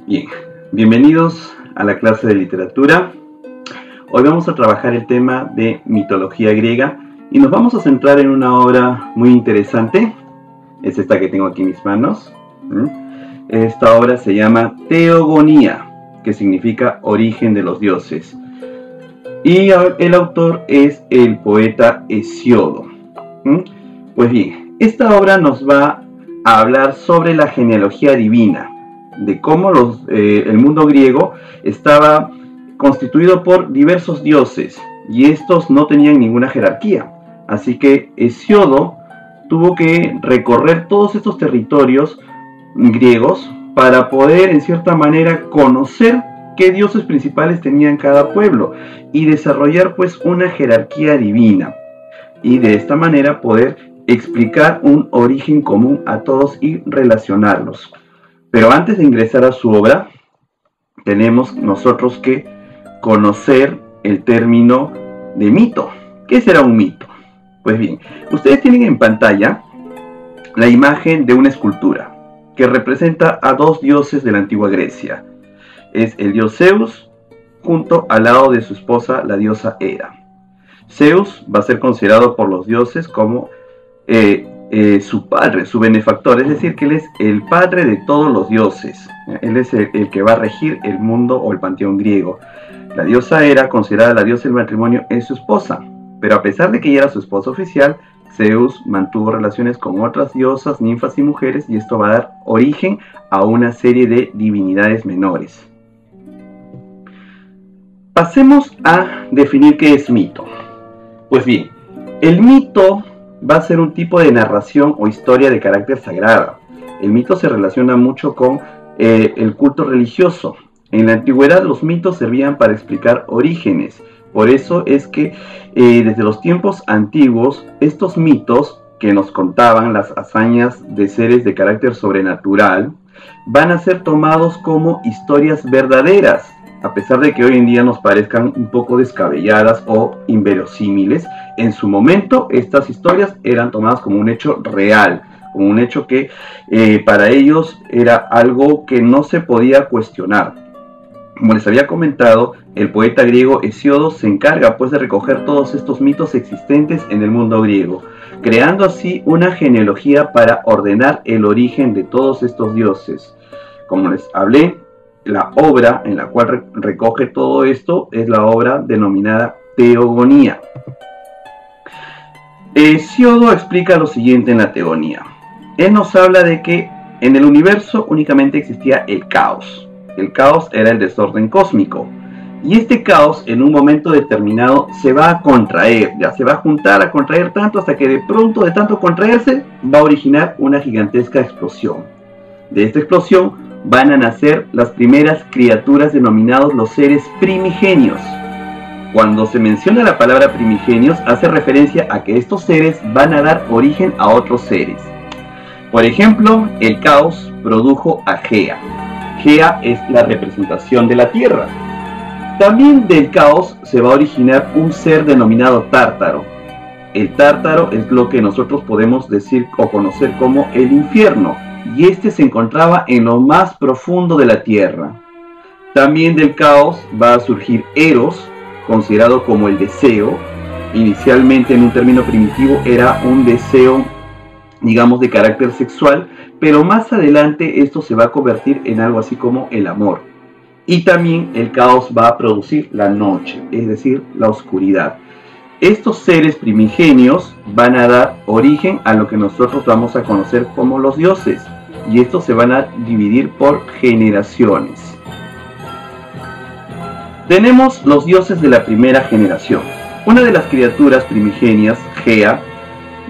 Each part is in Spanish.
Bien, bienvenidos a la clase de literatura. Hoy vamos a trabajar el tema de mitología griega y nos vamos a centrar en una obra muy interesante. Es esta que tengo aquí en mis manos. Esta obra se llama Teogonía, que significa origen de los dioses. Y el autor es el poeta Hesíodo. Pues bien, esta obra nos va a hablar sobre la genealogía divina, de cómo el mundo griego estaba constituido por diversos dioses y estos no tenían ninguna jerarquía. Así que Hesíodo tuvo que recorrer todos estos territorios griegos para poder en cierta manera conocer qué dioses principales tenían cada pueblo y desarrollar pues una jerarquía divina y de esta manera poder explicar un origen común a todos y relacionarlos. Pero antes de ingresar a su obra, tenemos nosotros que conocer el término de mito. ¿Qué será un mito? Pues bien, ustedes tienen en pantalla la imagen de una escultura que representa a dos dioses de la antigua Grecia. Es el dios Zeus junto al lado de su esposa, la diosa Hera. Zeus va a ser considerado por los dioses como su padre, su benefactor, es decir, que él es el padre de todos los dioses. Él es el que va a regir el mundo o el panteón griego. La diosa Hera, considerada la diosa del matrimonio, es su esposa, pero a pesar de que ella era su esposa oficial, Zeus mantuvo relaciones con otras diosas, ninfas y mujeres, y esto va a dar origen a una serie de divinidades menores. Pasemos a definir qué es mito. Pues bien, el mito va a ser un tipo de narración o historia de carácter sagrado. El mito se relaciona mucho con el culto religioso. En la antigüedad los mitos servían para explicar orígenes. Por eso es que desde los tiempos antiguos estos mitos que nos contaban las hazañas de seres de carácter sobrenatural van a ser tomados como historias verdaderas, a pesar de que hoy en día nos parezcan un poco descabelladas o inverosímiles. En su momento estas historias eran tomadas como un hecho real, como un hecho que para ellos era algo que no se podía cuestionar. Como les había comentado, el poeta griego Hesíodo se encarga pues de recoger todos estos mitos existentes en el mundo griego, creando así una genealogía para ordenar el origen de todos estos dioses. Como les hablé, la obra en la cual recoge todo esto es la obra denominada Teogonía. Hesíodo explica lo siguiente en la Teogonía. Él nos habla de que en el universo únicamente existía el caos. El caos era el desorden cósmico. Y este caos en un momento determinado se va a contraer, ya se va a juntar, a contraer tanto hasta que de pronto, de tanto contraerse, va a originar una gigantesca explosión. De esta explosión van a nacer las primeras criaturas denominados los seres primigenios. Cuando se menciona la palabra primigenios, hace referencia a que estos seres van a dar origen a otros seres. Por ejemplo, el caos produjo a Gea. Gea es la representación de la tierra. También del caos se va a originar un ser denominado Tártaro. El Tártaro es lo que nosotros podemos decir o conocer como el infierno, y este se encontraba en lo más profundo de la tierra. También del caos va a surgir Eros, considerado como el deseo. Inicialmente, en un término primitivo, era un deseo, digamos, de carácter sexual, pero más adelante esto se va a convertir en algo así como el amor. Y también el caos va a producir la noche, es decir, la oscuridad. Estos seres primigenios van a dar origen a lo que nosotros vamos a conocer como los dioses, y estos se van a dividir por generaciones. Tenemos los dioses de la primera generación. Una de las criaturas primigenias, Gea,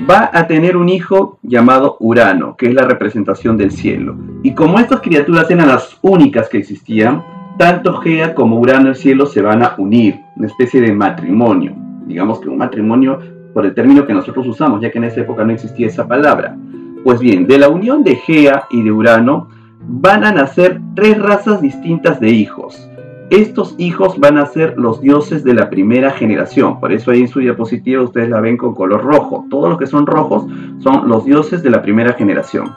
va a tener un hijo llamado Urano, que es la representación del cielo. Y como estas criaturas eran las únicas que existían, tanto Gea como Urano el cielo se van a unir, una especie de matrimonio. Digamos que un matrimonio por el término que nosotros usamos, ya que en esa época no existía esa palabra. Pues bien, de la unión de Gea y de Urano van a nacer tres razas distintas de hijos. Estos hijos van a ser los dioses de la primera generación. Por eso ahí en su diapositiva ustedes la ven con color rojo. Todos los que son rojos son los dioses de la primera generación.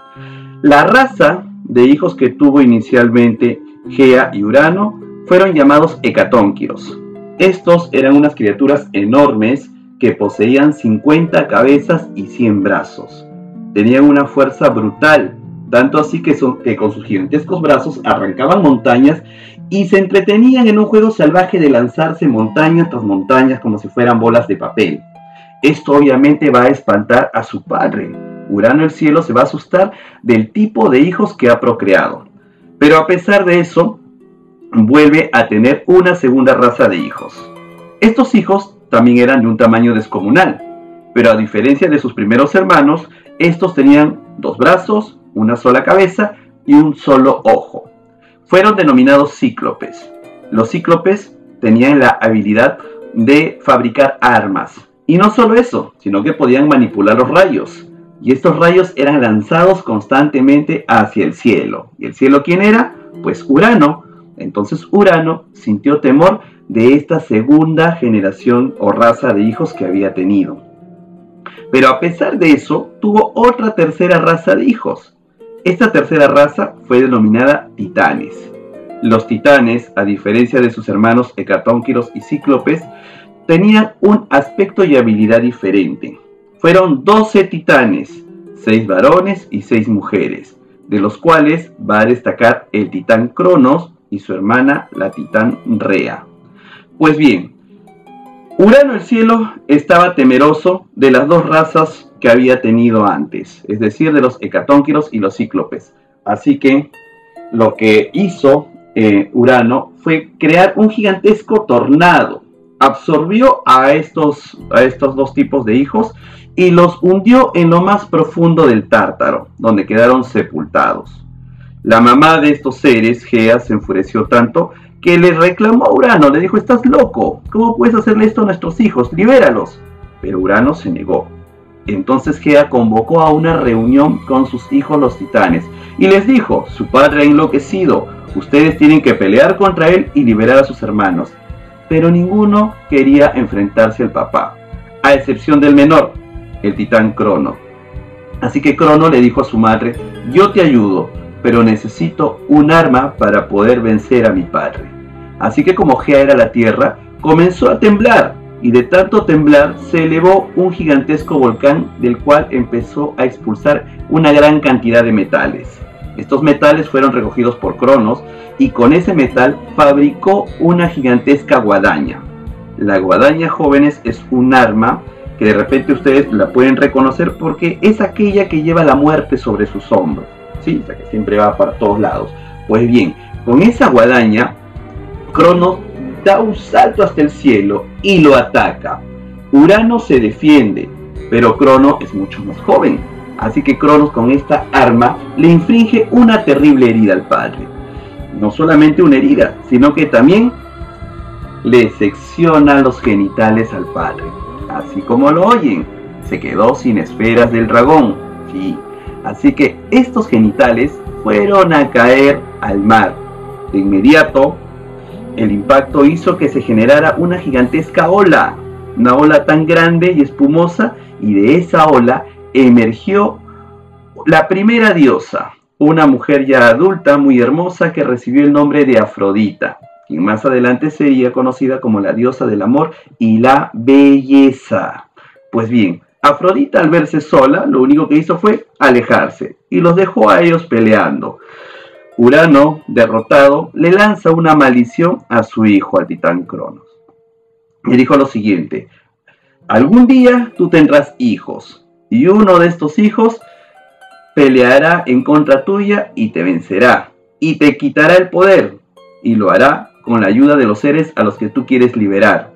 La raza de hijos que tuvo inicialmente Gea y Urano, fueron llamados hecatónquiros. Estos eran unas criaturas enormes que poseían 50 cabezas y 100 brazos. Tenían una fuerza brutal, tanto así que con sus gigantescos brazos arrancaban montañas y se entretenían en un juego salvaje de lanzarse montaña tras montañas como si fueran bolas de papel. Esto obviamente va a espantar a su padre. Urano el cielo se va a asustar del tipo de hijos que ha procreado. Pero a pesar de eso, vuelve a tener una segunda raza de hijos. Estos hijos también eran de un tamaño descomunal, pero a diferencia de sus primeros hermanos, estos tenían 2 brazos, una sola cabeza y un solo ojo. Fueron denominados cíclopes. Los cíclopes tenían la habilidad de fabricar armas. Y no solo eso, sino que podían manipular los rayos. Y estos rayos eran lanzados constantemente hacia el cielo. ¿Y el cielo quién era? Pues Urano. Entonces Urano sintió temor de esta segunda generación o raza de hijos que había tenido. Pero a pesar de eso, tuvo otra tercera raza de hijos. Esta tercera raza fue denominada titanes. Los titanes, a diferencia de sus hermanos hecatónquiros y cíclopes, tenían un aspecto y habilidad diferente. Fueron 12 titanes, 6 varones y 6 mujeres, de los cuales va a destacar el titán Cronos y su hermana, la titán Rea. Pues bien, Urano el cielo estaba temeroso de las 2 razas que había tenido antes, es decir, de los hecatónquiros y los cíclopes. Así que lo que hizo Urano fue crear un gigantesco tornado. Absorbió a estos 2 tipos de hijos y los hundió en lo más profundo del Tártaro, donde quedaron sepultados. La mamá de estos seres, Gea, se enfureció tanto que le reclamó a Urano, le dijo: «Estás loco, ¿cómo puedes hacerle esto a nuestros hijos? Libéralos». Pero Urano se negó. Entonces Gea convocó a una reunión con sus hijos los titanes y les dijo: «Su padre ha enloquecido, ustedes tienen que pelear contra él y liberar a sus hermanos». Pero ninguno quería enfrentarse al papá, a excepción del menor, el titán Crono. Así que Crono le dijo a su madre: «Yo te ayudo, pero necesito un arma para poder vencer a mi padre». Así que como Gea era la tierra, comenzó a temblar, y de tanto temblar se elevó un gigantesco volcán del cual empezó a expulsar una gran cantidad de metales. Estos metales fueron recogidos por Cronos y con ese metal fabricó una gigantesca guadaña. La guadaña, jóvenes, es un arma que de repente ustedes la pueden reconocer porque es aquella que lleva la muerte sobre sus hombros, ¿sí? O sea, que siempre va para todos lados. Pues bien, con esa guadaña, Cronos da un salto hasta el cielo y lo ataca. Urano se defiende, pero Crono es mucho más joven. Así que Cronos con esta arma le inflige una terrible herida al padre. No solamente una herida, sino que también le secciona los genitales al padre. Así como lo oyen, se quedó sin esferas del dragón. Sí. Así que estos genitales fueron a caer al mar. De inmediato, el impacto hizo que se generara una gigantesca ola. Una ola tan grande y espumosa, y de esa ola emergió la primera diosa, una mujer ya adulta muy hermosa que recibió el nombre de Afrodita, quien más adelante sería conocida como la diosa del amor y la belleza. Pues bien, Afrodita, al verse sola, lo único que hizo fue alejarse y los dejó a ellos peleando. Urano, derrotado, le lanza una maldición a su hijo, al titán Cronos. Le dijo lo siguiente: «Algún día tú tendrás hijos, y uno de estos hijos peleará en contra tuya y te vencerá, y te quitará el poder, y lo hará con la ayuda de los seres a los que tú quieres liberar».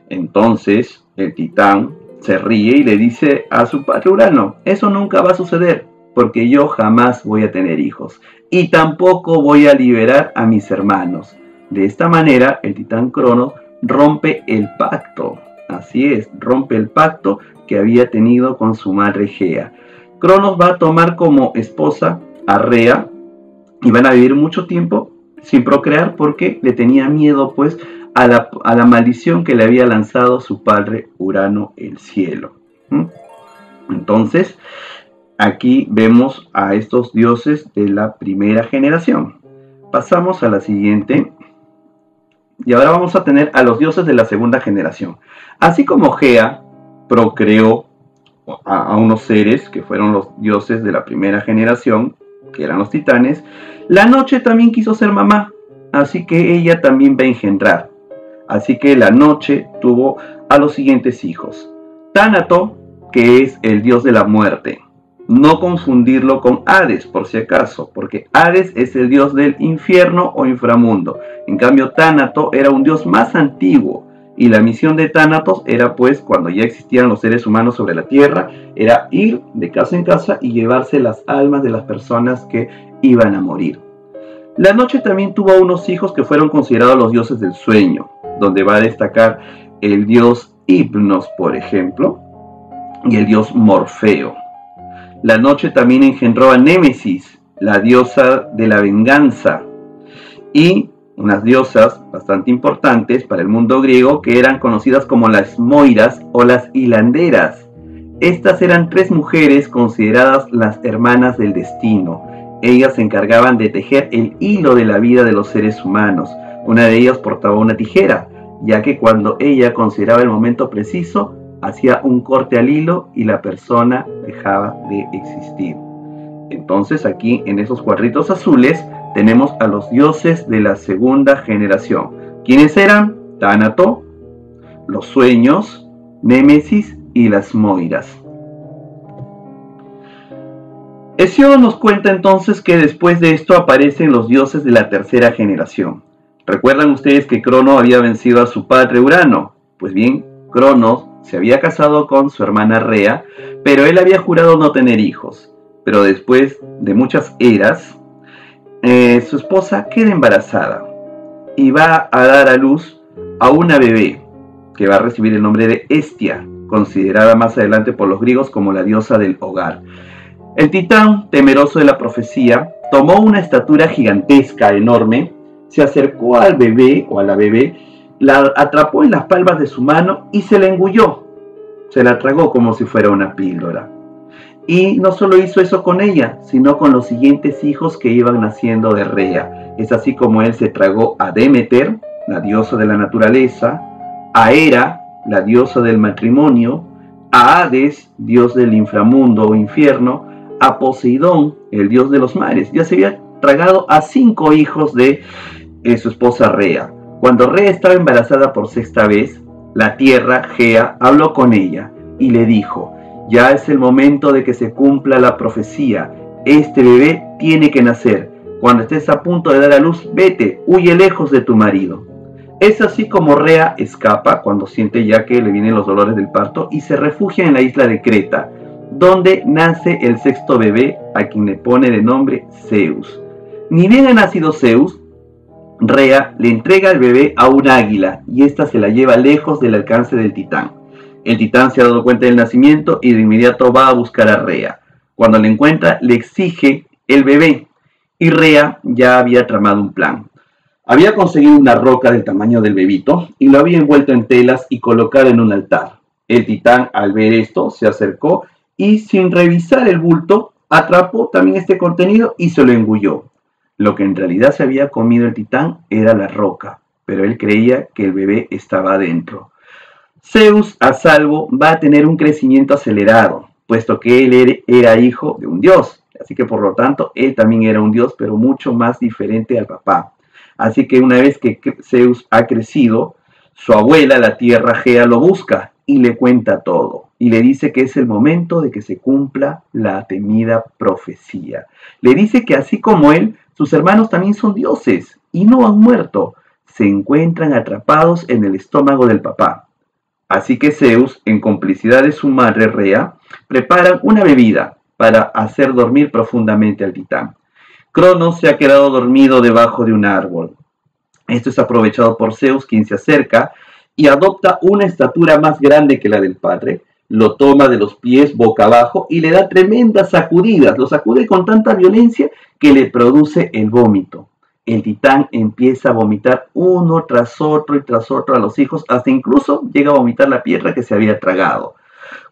Entonces el titán se ríe y le dice a su padre Urano: «Eso nunca va a suceder, porque yo jamás voy a tener hijos, y tampoco voy a liberar a mis hermanos». De esta manera el titán Cronos rompe el pacto. Así es, rompe el pacto que había tenido con su madre Gea. Cronos va a tomar como esposa a Rea y van a vivir mucho tiempo sin procrear porque le tenía miedo pues a la maldición que le había lanzado su padre Urano el cielo. Entonces aquí vemos a estos dioses de la primera generación. Pasamos a la siguiente. Y ahora vamos a tener a los dioses de la segunda generación. Así como Gea procreó a unos seres que fueron los dioses de la primera generación, que eran los titanes, la noche también quiso ser mamá, así que ella también va a engendrar. Así que la noche tuvo a los siguientes hijos. Tánato, que es el dios de la muerte. No confundirlo con Hades, por si acaso, porque Hades es el dios del infierno o inframundo. En cambio, Tánato era un dios más antiguo, y la misión de Tánatos era, pues, cuando ya existían los seres humanos sobre la tierra, era ir de casa en casa y llevarse las almas de las personas que iban a morir. La noche también tuvo unos hijos que fueron considerados los dioses del sueño, donde va a destacar el dios Hipnos, por ejemplo, y el dios Morfeo. La noche también engendró a Némesis, la diosa de la venganza, y unas diosas bastante importantes para el mundo griego que eran conocidas como las Moiras o las hilanderas. Estas eran 3 mujeres consideradas las hermanas del destino. Ellas se encargaban de tejer el hilo de la vida de los seres humanos. Una de ellas portaba una tijera, ya que cuando ella consideraba el momento preciso, hacía un corte al hilo y la persona dejaba de existir. Entonces aquí en esos cuadritos azules tenemos a los dioses de la segunda generación. ¿Quiénes eran? Tánato, los sueños, Némesis y las Moiras. Hesíodo nos cuenta entonces que después de esto aparecen los dioses de la tercera generación. ¿Recuerdan ustedes que Crono había vencido a su padre Urano? Pues bien, Cronos se había casado con su hermana Rea, pero él había jurado no tener hijos. Pero después de muchas eras, su esposa queda embarazada y va a dar a luz a una bebé que va a recibir el nombre de Hestia, considerada más adelante por los griegos como la diosa del hogar. El titán, temeroso de la profecía, tomó una estatura gigantesca, enorme, se acercó al bebé o a la bebé, la atrapó en las palmas de su mano y se la engulló. Se la tragó como si fuera una píldora. Y no solo hizo eso con ella, sino con los siguientes hijos que iban naciendo de Rea. Es así como él se tragó a Demeter, la diosa de la naturaleza, a Hera, la diosa del matrimonio, a Hades, dios del inframundo o infierno, a Poseidón, el dios de los mares. Ya se había tragado a 5 hijos de su esposa Rea. Cuando Rea estaba embarazada por 6ª vez, la tierra, Gea, habló con ella y le dijo: ya es el momento de que se cumpla la profecía. Este bebé tiene que nacer. Cuando estés a punto de dar a luz, vete, huye lejos de tu marido. Es así como Rea escapa cuando siente ya que le vienen los dolores del parto y se refugia en la isla de Creta, donde nace el 6º bebé, a quien le pone de nombre Zeus. Ni bien ha nacido Zeus, Rea le entrega al bebé a un águila y ésta se la lleva lejos del alcance del titán. El titán se ha dado cuenta del nacimiento y de inmediato va a buscar a Rea. Cuando la encuentra, le exige el bebé y Rea ya había tramado un plan. Había conseguido una roca del tamaño del bebito y lo había envuelto en telas y colocado en un altar. El titán, al ver esto, se acercó y, sin revisar el bulto, atrapó también este contenido y se lo engulló. Lo que en realidad se había comido el titán era la roca, pero él creía que el bebé estaba adentro. Zeus, a salvo, va a tener un crecimiento acelerado, puesto que él era hijo de un dios. Así que, por lo tanto, él también era un dios, pero mucho más diferente al papá. Así que una vez que Zeus ha crecido, su abuela, la tierra Gea, lo busca y le cuenta todo. Y le dice que es el momento de que se cumpla la temida profecía. Le dice que así como él, sus hermanos también son dioses y no han muerto. Se encuentran atrapados en el estómago del papá. Así que Zeus, en complicidad de su madre Rea, prepara una bebida para hacer dormir profundamente al titán. Cronos se ha quedado dormido debajo de un árbol. Esto es aprovechado por Zeus, quien se acerca y adopta una estatura más grande que la del padre, lo toma de los pies boca abajo y le da tremendas sacudidas. Lo sacude con tanta violencia que le produce el vómito. El titán empieza a vomitar uno tras otro y tras otro a los hijos, hasta incluso llega a vomitar la piedra que se había tragado.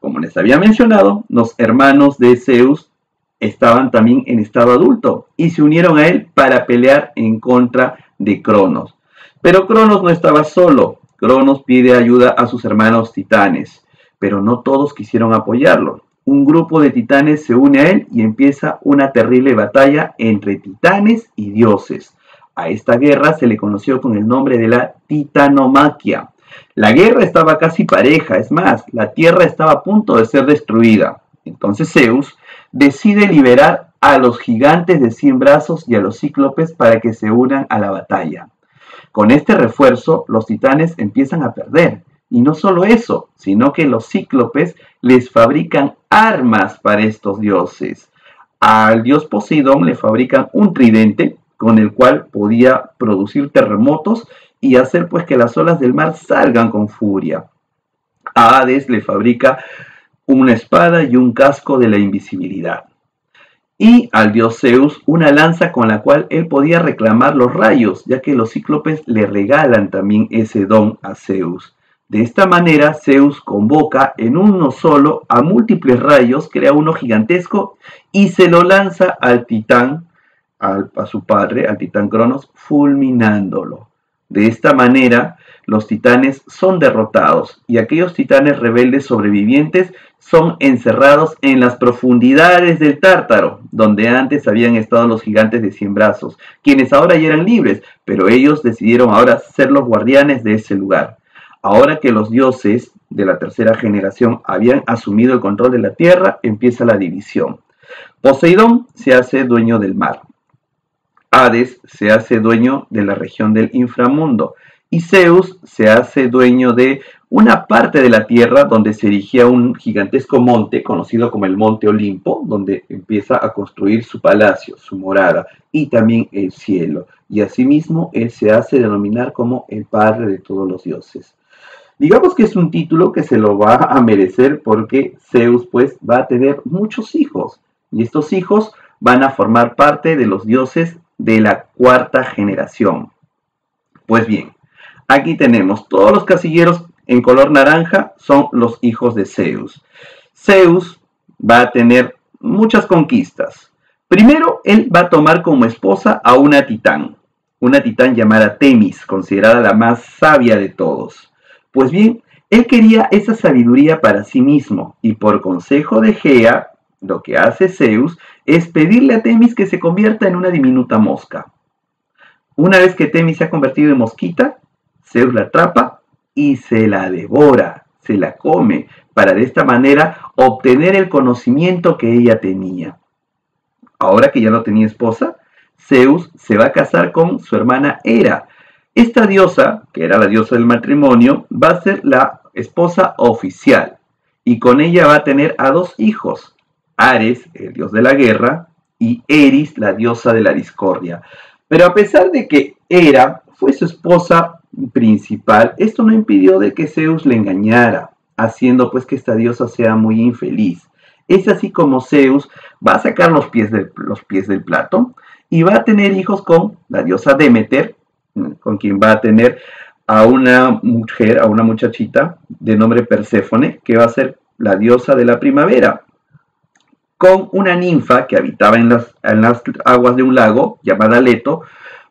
Como les había mencionado, los hermanos de Zeus estaban también en estado adulto y se unieron a él para pelear en contra de Cronos. Pero Cronos no estaba solo. Cronos pide ayuda a sus hermanos titanes, pero no todos quisieron apoyarlo. Un grupo de titanes se une a él y empieza una terrible batalla entre titanes y dioses. A esta guerra se le conoció con el nombre de la Titanomaquia. La guerra estaba casi pareja, es más, la tierra estaba a punto de ser destruida. Entonces Zeus decide liberar a los gigantes de 100 brazos y a los cíclopes para que se unan a la batalla. Con este refuerzo, los titanes empiezan a perder. Y no solo eso, sino que los cíclopes les fabrican armas para estos dioses. Al dios Poseidón le fabrican un tridente con el cual podía producir terremotos y hacer pues que las olas del mar salgan con furia. A Hades le fabrica una espada y un casco de la invisibilidad. Y al dios Zeus una lanza con la cual él podía reclamar los rayos, ya que los cíclopes le regalan también ese don a Zeus. De esta manera, Zeus convoca en uno solo a múltiples rayos, crea uno gigantesco y se lo lanza al titán, a su padre, al titán Cronos, fulminándolo. De esta manera, los titanes son derrotados y aquellos titanes rebeldes sobrevivientes son encerrados en las profundidades del Tártaro, donde antes habían estado los gigantes de 100 brazos, quienes ahora ya eran libres, pero ellos decidieron ahora ser los guardianes de ese lugar. Ahora que los dioses de la tercera generación habían asumido el control de la tierra, empieza la división. Poseidón se hace dueño del mar. Hades se hace dueño de la región del inframundo. Y Zeus se hace dueño de una parte de la tierra donde se erigía un gigantesco monte conocido como el Monte Olimpo, donde empieza a construir su palacio, su morada y también el cielo. Y asimismo él se hace denominar como el padre de todos los dioses. Digamos que es un título que se lo va a merecer porque Zeus pues va a tener muchos hijos y estos hijos van a formar parte de los dioses de la cuarta generación. Pues bien, aquí tenemos todos los casilleros en color naranja son los hijos de Zeus. Zeus va a tener muchas conquistas. Primero, él va a tomar como esposa a una titán llamada Temis, considerada la más sabia de todos. Pues bien, él quería esa sabiduría para sí mismo y por consejo de Gea, lo que hace Zeus es pedirle a Temis que se convierta en una diminuta mosca. Una vez que Temis se ha convertido en mosquita, Zeus la atrapa y se la devora, se la come, para de esta manera obtener el conocimiento que ella tenía. Ahora que ya no tenía esposa, Zeus se va a casar con su hermana Hera. Esta diosa, que era la diosa del matrimonio, va a ser la esposa oficial y con ella va a tener a dos hijos, Ares, el dios de la guerra, y Eris, la diosa de la discordia. Pero a pesar de que Hera fue su esposa principal, esto no impidió de que Zeus le engañara, haciendo pues que esta diosa sea muy infeliz. Es así como Zeus va a sacar los pies del plato y va a tener hijos con la diosa Demeter, con quien va a tener a una mujer, a una muchachita de nombre Perséfone, que va a ser la diosa de la primavera, con una ninfa que habitaba en las aguas de un lago, llamada Leto,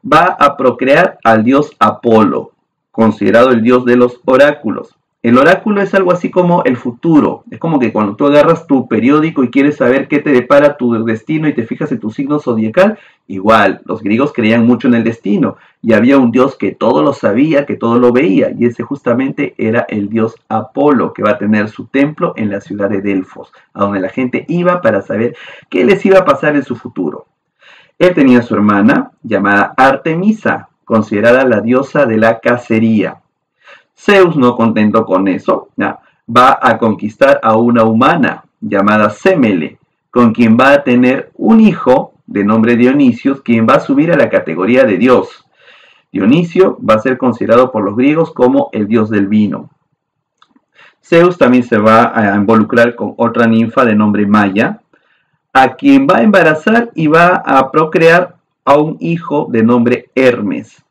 va a procrear al dios Apolo, considerado el dios de los oráculos. El oráculo es algo así como el futuro. Es como que cuando tú agarras tu periódico y quieres saber qué te depara tu destino y te fijas en tu signo zodiacal, igual, los griegos creían mucho en el destino y había un dios que todo lo sabía, que todo lo veía, y ese justamente era el dios Apolo, que va a tener su templo en la ciudad de Delfos, a donde la gente iba para saber qué les iba a pasar en su futuro. Él tenía su hermana llamada Artemisa, considerada la diosa de la cacería. Zeus, no contento con eso, va a conquistar a una humana llamada Semele, con quien va a tener un hijo de nombre Dionisio, quien va a subir a la categoría de dios. Dionisio va a ser considerado por los griegos como el dios del vino. Zeus también se va a involucrar con otra ninfa de nombre Maya, a quien va a embarazar y va a procrear a un hijo de nombre Hermes,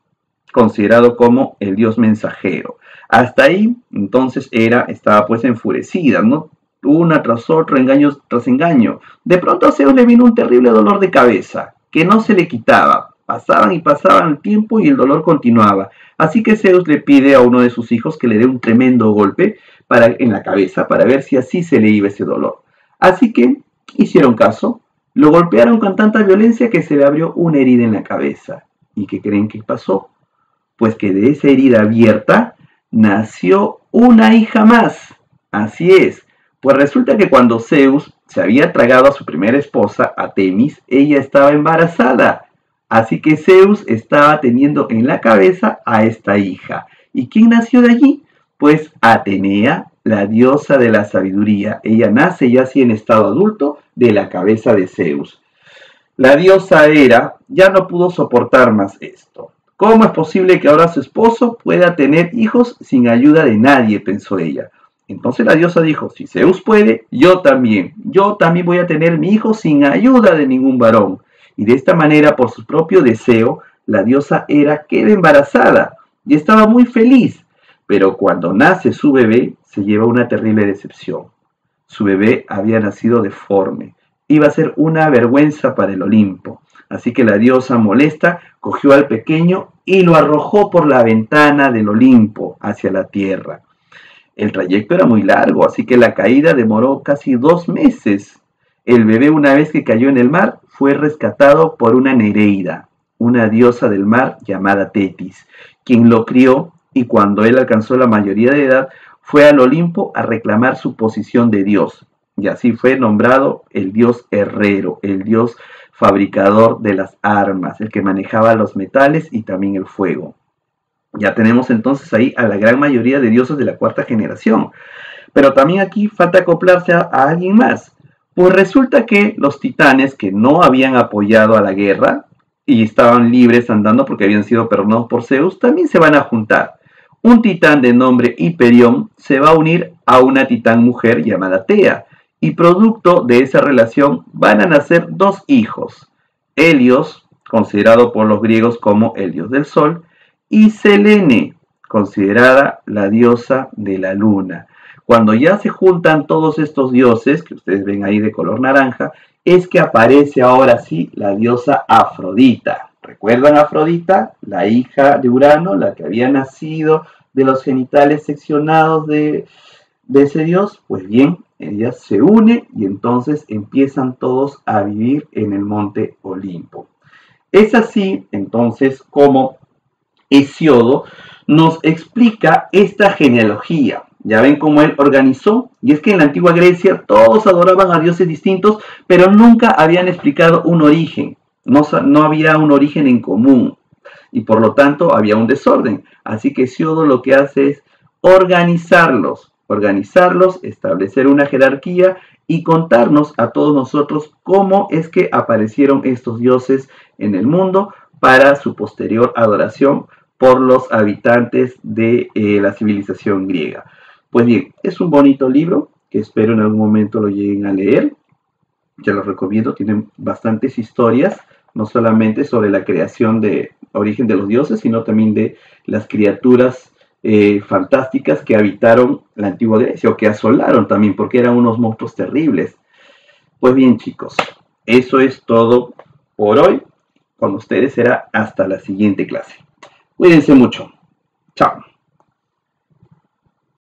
considerado como el dios mensajero. Hasta ahí, entonces, Hera estaba pues enfurecida, ¿no? una tras otra, engaño tras engaño. De pronto a Zeus le vino un terrible dolor de cabeza, que no se le quitaba. Pasaban y pasaban el tiempo y el dolor continuaba. Así que Zeus le pide a uno de sus hijos que le dé un tremendo golpe en la cabeza para ver si así se le iba ese dolor. Así que hicieron caso, lo golpearon con tanta violencia que se le abrió una herida en la cabeza. ¿Y qué creen que pasó? Pues que de esa herida abierta nació una hija más. Así es, pues resulta que cuando Zeus se había tragado a su primera esposa, a Temis, ella estaba embarazada. Así que Zeus estaba teniendo en la cabeza a esta hija. ¿Y quién nació de allí? Pues Atenea, la diosa de la sabiduría. Ella nace ya así en estado adulto de la cabeza de Zeus. La diosa Hera ya no pudo soportar más esto. ¿Cómo es posible que ahora su esposo pueda tener hijos sin ayuda de nadie?, pensó ella. Entonces la diosa dijo, si Zeus puede, yo también voy a tener mi hijo sin ayuda de ningún varón. Y de esta manera, por su propio deseo, la diosa Hera queda embarazada y estaba muy feliz. Pero cuando nace su bebé, se lleva una terrible decepción. Su bebé había nacido deforme. Iba a ser una vergüenza para el Olimpo. Así que la diosa, molesta, cogió al pequeño y lo arrojó por la ventana del Olimpo hacia la tierra. El trayecto era muy largo, así que la caída demoró casi 2 meses. El bebé, una vez que cayó en el mar, fue rescatado por una Nereida, una diosa del mar llamada Tetis, quien lo crió, y cuando él alcanzó la mayoría de edad, fue al Olimpo a reclamar su posición de dios. Y así fue nombrado el dios herrero, el dios fabricador de las armas, el que manejaba los metales y también el fuego. Ya tenemos entonces ahí a la gran mayoría de dioses de la cuarta generación. Pero también aquí falta acoplarse a alguien más. Pues resulta que los titanes que no habían apoyado a la guerra y estaban libres andando porque habían sido perdonados por Zeus, también se van a juntar. Un titán de nombre Hiperión se va a unir a una titán mujer llamada Tea, y producto de esa relación van a nacer 2 hijos, Helios, considerado por los griegos como el dios del sol, y Selene, considerada la diosa de la luna. Cuando ya se juntan todos estos dioses, que ustedes ven ahí de color naranja, es que aparece ahora sí la diosa Afrodita. ¿Recuerdan a Afrodita? La hija de Urano, la que había nacido de los genitales seccionados de ese dios. Pues bien, ella se une y entonces empiezan todos a vivir en el monte Olimpo. Es así entonces como Hesiodo nos explica esta genealogía. Ya ven cómo él organizó. Y es que en la antigua Grecia todos adoraban a dioses distintos, pero nunca habían explicado un origen. No había un origen en común. Y por lo tanto había un desorden. Así que Hesiodo lo que hace es organizarlos, establecer una jerarquía y contarnos a todos nosotros cómo es que aparecieron estos dioses en el mundo para su posterior adoración por los habitantes de la civilización griega. Pues bien, es un bonito libro que espero en algún momento lo lleguen a leer. Ya lo recomiendo, tienen bastantes historias, no solamente sobre la creación de origen de los dioses, sino también de las criaturas fantásticas que habitaron la antigua Grecia, o que asolaron también, porque eran unos monstruos terribles. Pues bien, chicos, eso es todo por hoy. Con ustedes será hasta la siguiente clase. Cuídense mucho. Chao.